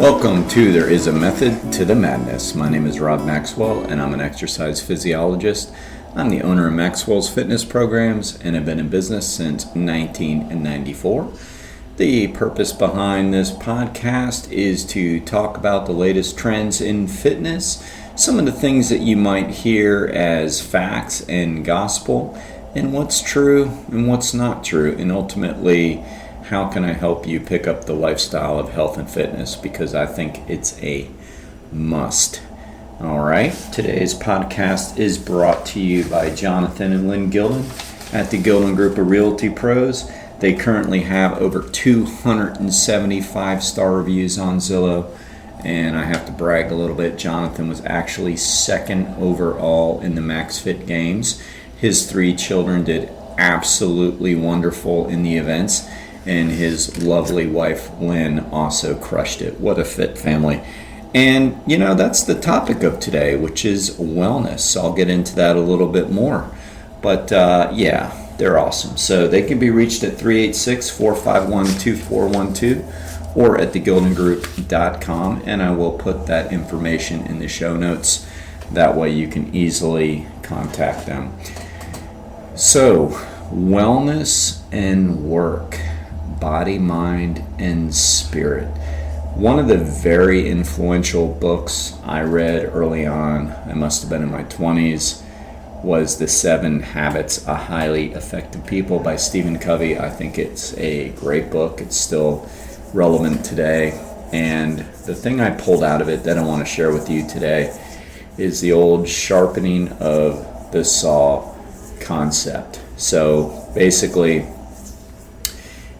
Welcome to There Is a Method to the Madness. My name is Rob Maxwell and I'm an exercise physiologist. I'm the owner of Maxwell's Fitness Programs and have been in business since 1994. The purpose behind this podcast is to talk about the latest trends in fitness, some of the things that you might hear as facts and gospel, and what's true and what's not true, and ultimately how can I help you pick up the lifestyle of health and fitness, because I think it's a must. All right, today's podcast is brought to you by Jonathan and Lynn Gilden at the Gilden Group of Realty Pros. They currently have over 275 star reviews on Zillow, and I have to brag a little bit. Jonathan was actually second overall in the MaxFit Games. His 3 children did absolutely wonderful in the events, and his lovely wife Lynn also crushed it. What a fit family. And you know, that's the topic of today, which is wellness. I'll get into that a little bit more, but yeah, they're awesome. So they can be reached at 386-451-2412 or at thegildengroup.com, and I will put that information in the show notes. That way you can easily contact them. So, wellness and work. Body, mind, and spirit. One of the very influential books I read early on, I must have been in my 20s, was The 7 Habits of Highly Effective People by Stephen Covey. I think it's a great book. It's still relevant today. And the thing I pulled out of it that I want to share with you today is the old sharpening of the saw concept. So basically,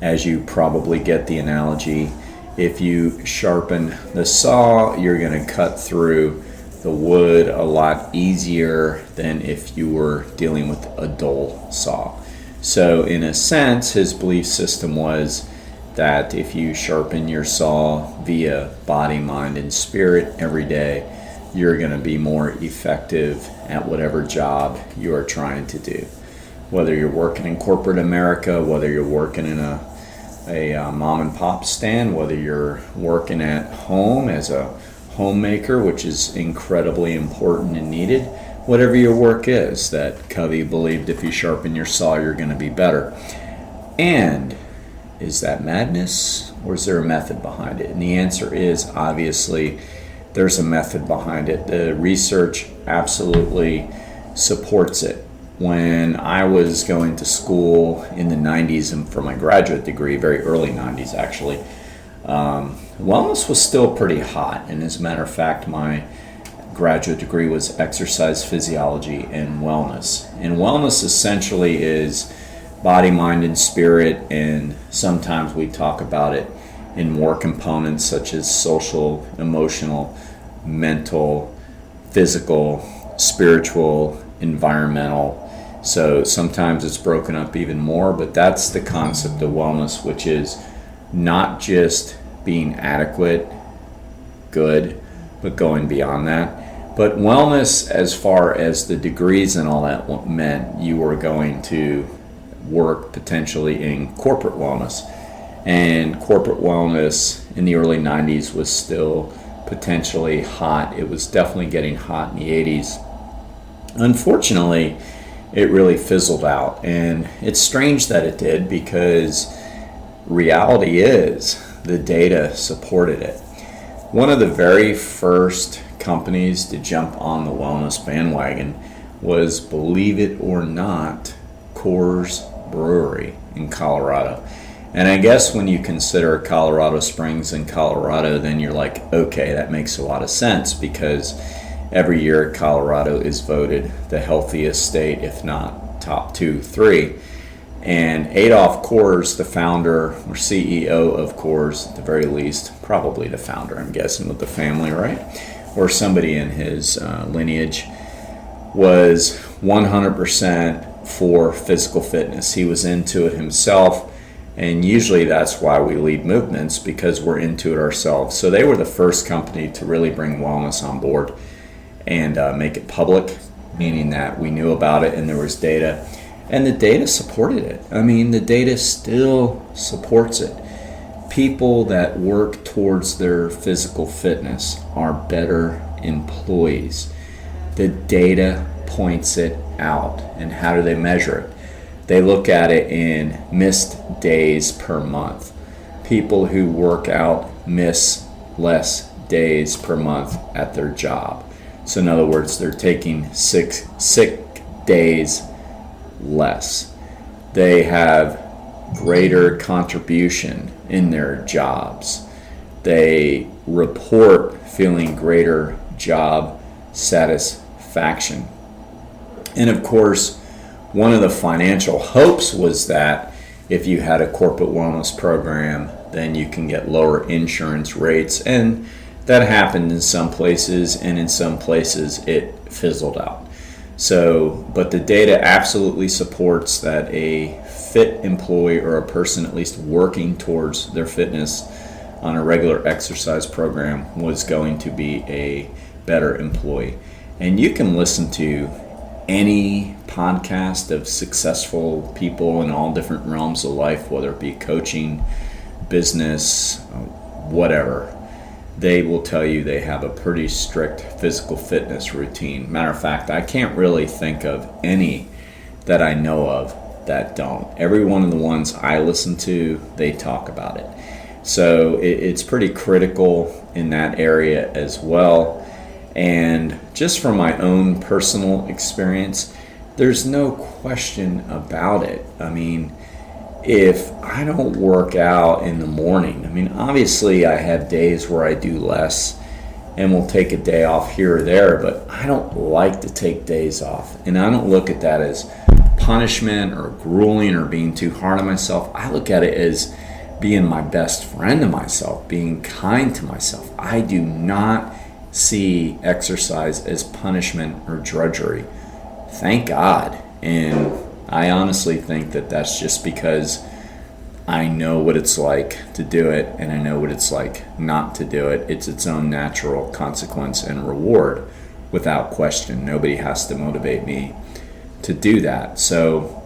as you probably get the analogy, if you sharpen the saw, you're going to cut through the wood a lot easier than if you were dealing with a dull saw. So in a sense, his belief system was that if you sharpen your saw via body, mind, and spirit every day, you're going to be more effective at whatever job you are trying to do. Whether you're working in corporate America, whether you're working in a mom and pop stand, whether you're working at home as a homemaker, which is incredibly important and needed, whatever your work is, that Covey believed if you sharpen your saw, you're going to be better. And is that madness, or is there a method behind it? And the answer is, obviously, there's a method behind it. The research absolutely supports it. When I was going to school in the 90s and for my graduate degree, very early 90s actually, wellness was still pretty hot. And as a matter of fact, my graduate degree was exercise physiology and wellness. And wellness essentially is body, mind, and spirit. And sometimes we talk about it in more components such as social, emotional, mental, physical, spiritual, environmental. So sometimes it's broken up even more, but that's the concept of wellness, which is not just being adequate, good, but going beyond that. But wellness, as far as the degrees and all that, meant you were going to work potentially in corporate wellness. And corporate wellness in the early 90s was still potentially hot. It was definitely getting hot in the 80s. Unfortunately, it really fizzled out, and it's strange that it did, because reality is the data supported it. One of the very first companies to jump on the wellness bandwagon was, believe it or not, Coors Brewery in Colorado. And I guess when you consider Colorado Springs in Colorado, then you're like, okay, that makes a lot of sense, because every year Colorado is voted the healthiest state, if not top 2, 3. And Adolf Coors, the founder or CEO of Coors, at the very least, probably the founder, I'm guessing, with the family, right? Or somebody in his lineage, was 100% for physical fitness. He was into it himself. And usually that's why we lead movements, because we're into it ourselves. So they were the first company to really bring wellness on board and make it public, meaning that we knew about it and there was data. And the data supported it. I mean, the data still supports it. People that work towards their physical fitness are better employees. The data points it out. And how do they measure it? They look at it in missed days per month. People who work out miss less days per month at their job. So in other words, they're taking sick days less. They have greater contribution in their jobs. They report feeling greater job satisfaction. And of course, one of the financial hopes was that if you had a corporate wellness program, then you can get lower insurance rates. And that happened in some places, and in some places it fizzled out. So, but the data absolutely supports that a fit employee, or a person at least working towards their fitness on a regular exercise program, was going to be a better employee. And you can listen to any podcast of successful people in all different realms of life, whether it be coaching, business, whatever. They will tell you they have a pretty strict physical fitness routine. Matter of fact, I can't really think of any that I know of that don't. Every one of the ones I listen to, they talk about it. So it's pretty critical in that area as well. And just from my own personal experience, there's no question about it. I mean, if I don't work out in the morning, I mean, obviously I have days where I do less and will take a day off here or there, but I don't like to take days off. And I don't look at that as punishment or grueling or being too hard on myself. I look at it as being my best friend to myself, being kind to myself. I do not see exercise as punishment or drudgery. Thank God. And I honestly think that that's just because I know what it's like to do it, and I know what it's like not to do it. It's its own natural consequence and reward, without question. Nobody has to motivate me to do that. So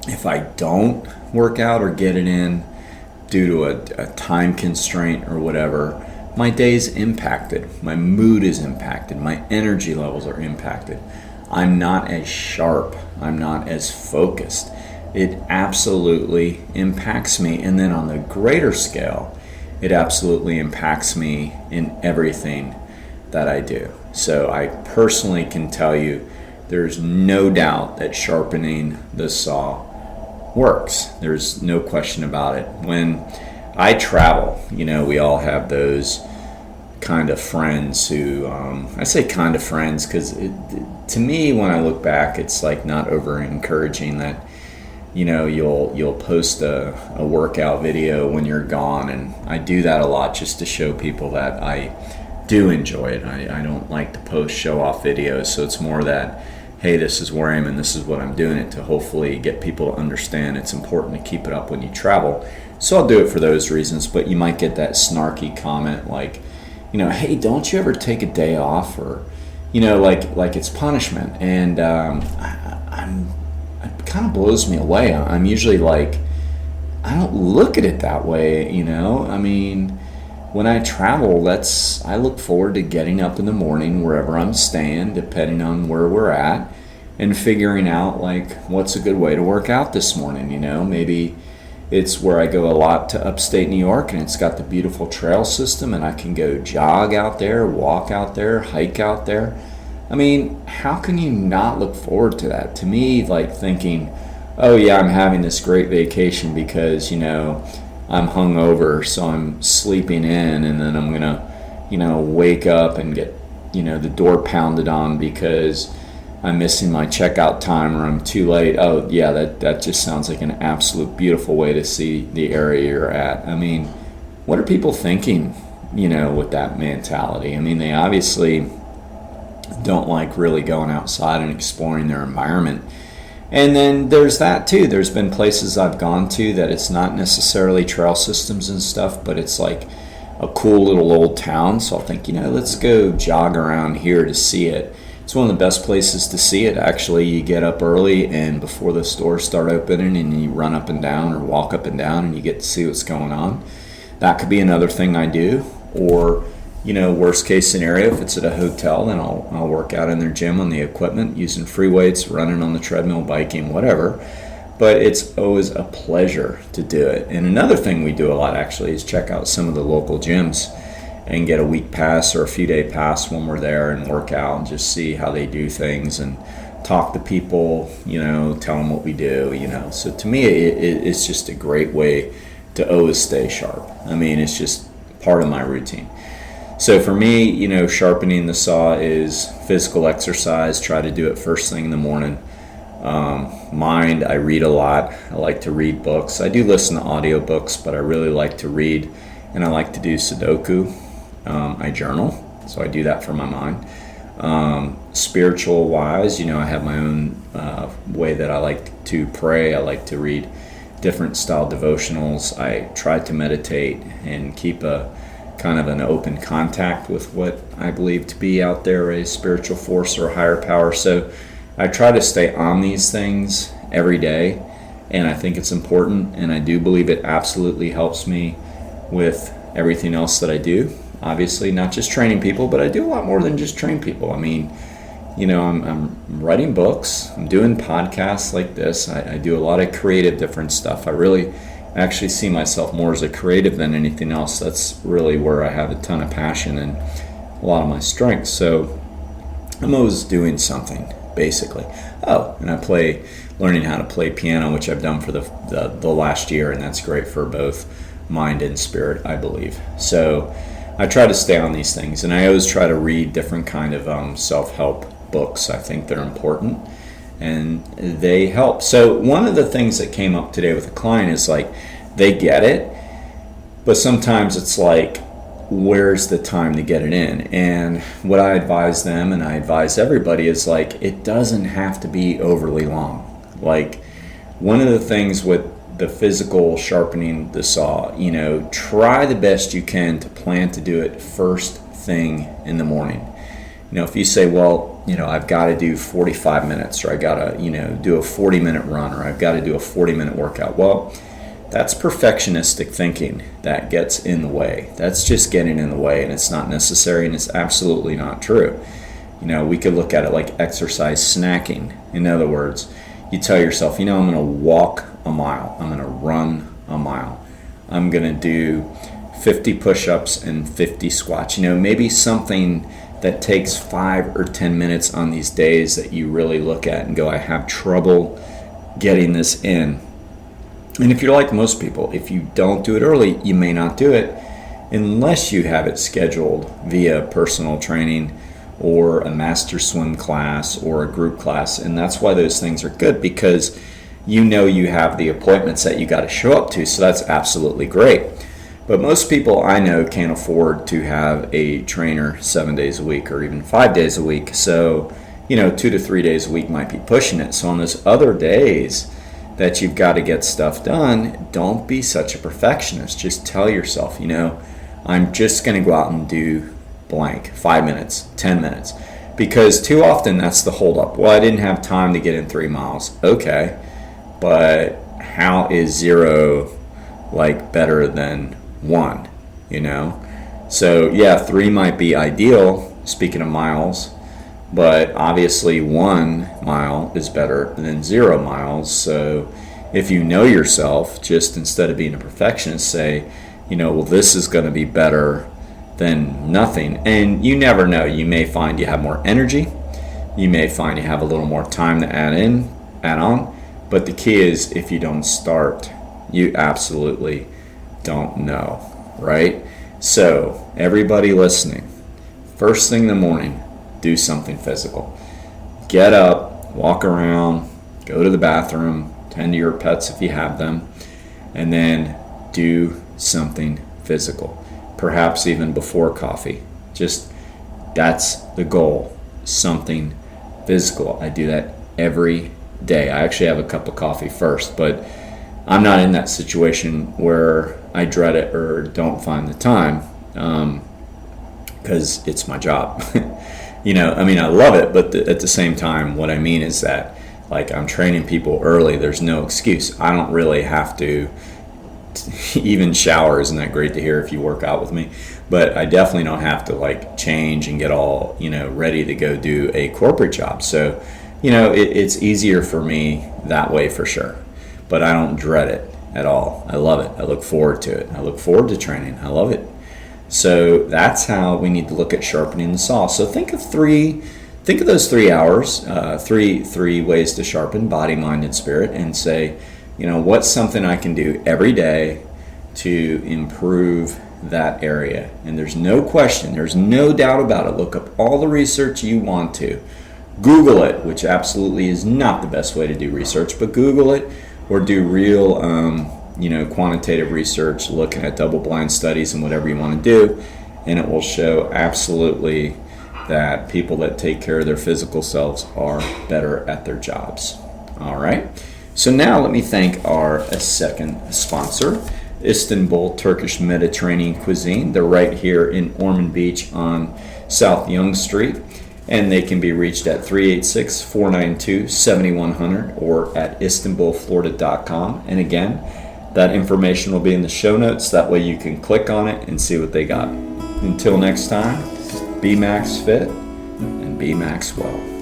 if I don't work out or get it in due to a time constraint or whatever, my day's impacted, my mood is impacted, my energy levels are impacted. I'm not as sharp, I'm not as focused. It absolutely impacts me. And then on the greater scale, it absolutely impacts me in everything that I do. So I personally can tell you there's no doubt that sharpening the saw works. There's no question about it. When I travel, we all have those kind of friends who, I say kind of friends because to me, when I look back, it's like not over encouraging that, you'll post a workout video when you're gone. And I do that a lot just to show people that I do enjoy it. I don't like to post show off videos. So it's more that, hey, this is where I am and this is what I'm doing it to hopefully get people to understand it's important to keep it up when you travel. So I'll do it for those reasons. But you might get that snarky comment like, hey, don't you ever take a day off, or, like it's punishment. And it kind of blows me away. I'm usually like, I don't look at it that way, I mean, when I travel, I look forward to getting up in the morning wherever I'm staying, depending on where we're at, and figuring out like what's a good way to work out this morning. Maybe it's where I go a lot to upstate New York, and it's got the beautiful trail system, and I can go jog out there, walk out there, hike out there. I mean, how can you not look forward to that? To me, like thinking, oh yeah, I'm having this great vacation because, I'm hungover, so I'm sleeping in, and then I'm gonna, wake up and get, the door pounded on because I'm missing my checkout time or I'm too late. Oh yeah, that just sounds like an absolute beautiful way to see the area you're at. I mean, what are people thinking, with that mentality? I mean, they obviously don't like really going outside and exploring their environment. And then there's that too. There's been places I've gone to that it's not necessarily trail systems and stuff, but it's like a cool little old town. So I'll think, let's go jog around here to see it. It's one of the best places to see it. Actually, you get up early and before the stores start opening, and you run up and down or walk up and down, and you get to see what's going on. that could be another thing I do. Or, worst case scenario, if it's at a hotel, then I'll work out in their gym on the equipment, using free weights, running on the treadmill, biking, whatever. But it's always a pleasure to do it. And another thing we do a lot, actually, is check out some of the local gyms and get a week pass or a few day pass when we're there and work out and just see how they do things and talk to people, tell them what we do, So to me, it's just a great way to always stay sharp. I mean, it's just part of my routine. So for me, sharpening the saw is physical exercise. Try to do it first thing in the morning. Mind, I read a lot. I like to read books. I do listen to audiobooks, but I really like to read, and I like to do Sudoku. I journal, so I do that for my mind. Spiritual wise, I have my own way that I like to pray. I like to read different style devotionals. I try to meditate and keep a kind of an open contact with what I believe to be out there, a spiritual force or a higher power. So I try to stay on these things every day, and I think it's important, and I do believe it absolutely helps me with everything else that I do. Obviously, not just training people, but I do a lot more than just train people. I mean, I'm writing books, I'm doing podcasts like this. I do a lot of creative different stuff. I really actually see myself more as a creative than anything else. That's really where I have a ton of passion and a lot of my strengths. So I'm always doing something, basically. Oh, and learning how to play piano, which I've done for the last year, and that's great for both mind and spirit, I believe. So I try to stay on these things, and I always try to read different kind of self-help books. I think they're important, and they help. So one of the things that came up today with a client is like, they get it, but sometimes it's like, where's the time to get it in? And what I advise them, and I advise everybody, is like, it doesn't have to be overly long. Like, one of the things with the physical sharpening the saw, try the best you can to plan to do it first thing in the morning. If you say, well, I've got to do 45 minutes, or I got to, do a 40-minute run, or I've got to do a 40-minute workout. Well, that's perfectionistic thinking that gets in the way. That's just getting in the way, and it's not necessary, and it's absolutely not true. We could look at it like exercise snacking. In other words, you tell yourself, I'm going to walk a mile. I'm going to run a mile. I'm going to do 50 push-ups and 50 squats. Maybe something that takes 5 or 10 minutes on these days that you really look at and go, I have trouble getting this in. And if you're like most people, if you don't do it early, you may not do it unless you have it scheduled via personal training or a master swim class or a group class. And that's why those things are good, because you have the appointments that you got to show up to. So that's absolutely great. But most people I know can't afford to have a trainer 7 days a week or even 5 days a week. So, 2 to 3 days a week might be pushing it. So on those other days that you've got to get stuff done, don't be such a perfectionist. Just tell yourself, I'm just going to go out and do blank, 5 minutes, 10 minutes. Because too often that's the holdup. Well, I didn't have time to get in 3 miles. Okay, but how is 0 better than 1? So yeah, 3 might be ideal, speaking of miles, but obviously 1 mile is better than 0 miles. So if you know yourself, just instead of being a perfectionist, say, well, this is going to be better than nothing. And you never know. You may find you have more energy. You may find you have a little more time to add on. But the key is, if you don't start, you absolutely don't know, right? So everybody listening, first thing in the morning, do something physical. Get up, walk around, go to the bathroom, tend to your pets if you have them, and then do something physical. Perhaps even before coffee. Just, that's the goal. Something physical. I do that every day. I actually have a cup of coffee first, but I'm not in that situation where I dread it or don't find the time, because it's my job. I love it, but at the same time, what I mean is that, I'm training people early. There's no excuse. I don't really have to even shower isn't that great to hear if you work out with me, but I definitely don't have to like change and get all, ready to go do a corporate job. So, it's easier for me that way for sure, but I don't dread it at all. I love it. I look forward to it. I look forward to training. I love it. So that's how we need to look at sharpening the saw. So think of those 3 hours, three ways to sharpen body, mind, and spirit, and say, what's something I can do every day to improve that area? And there's no question, there's no doubt about it. Look up all the research you want to. Google it, which absolutely is not the best way to do research, but Google it, or do real, quantitative research, looking at double-blind studies and whatever you want to do, and it will show absolutely that people that take care of their physical selves are better at their jobs. All right. So now let me thank our second sponsor, Istanbul Turkish Mediterranean Cuisine. They're right here in Ormond Beach on South Young Street, and they can be reached at 386-492-7100 or at istanbulflorida.com. And again, that information will be in the show notes. That way you can click on it and see what they got. Until next time, be Max Fit and be Max Well.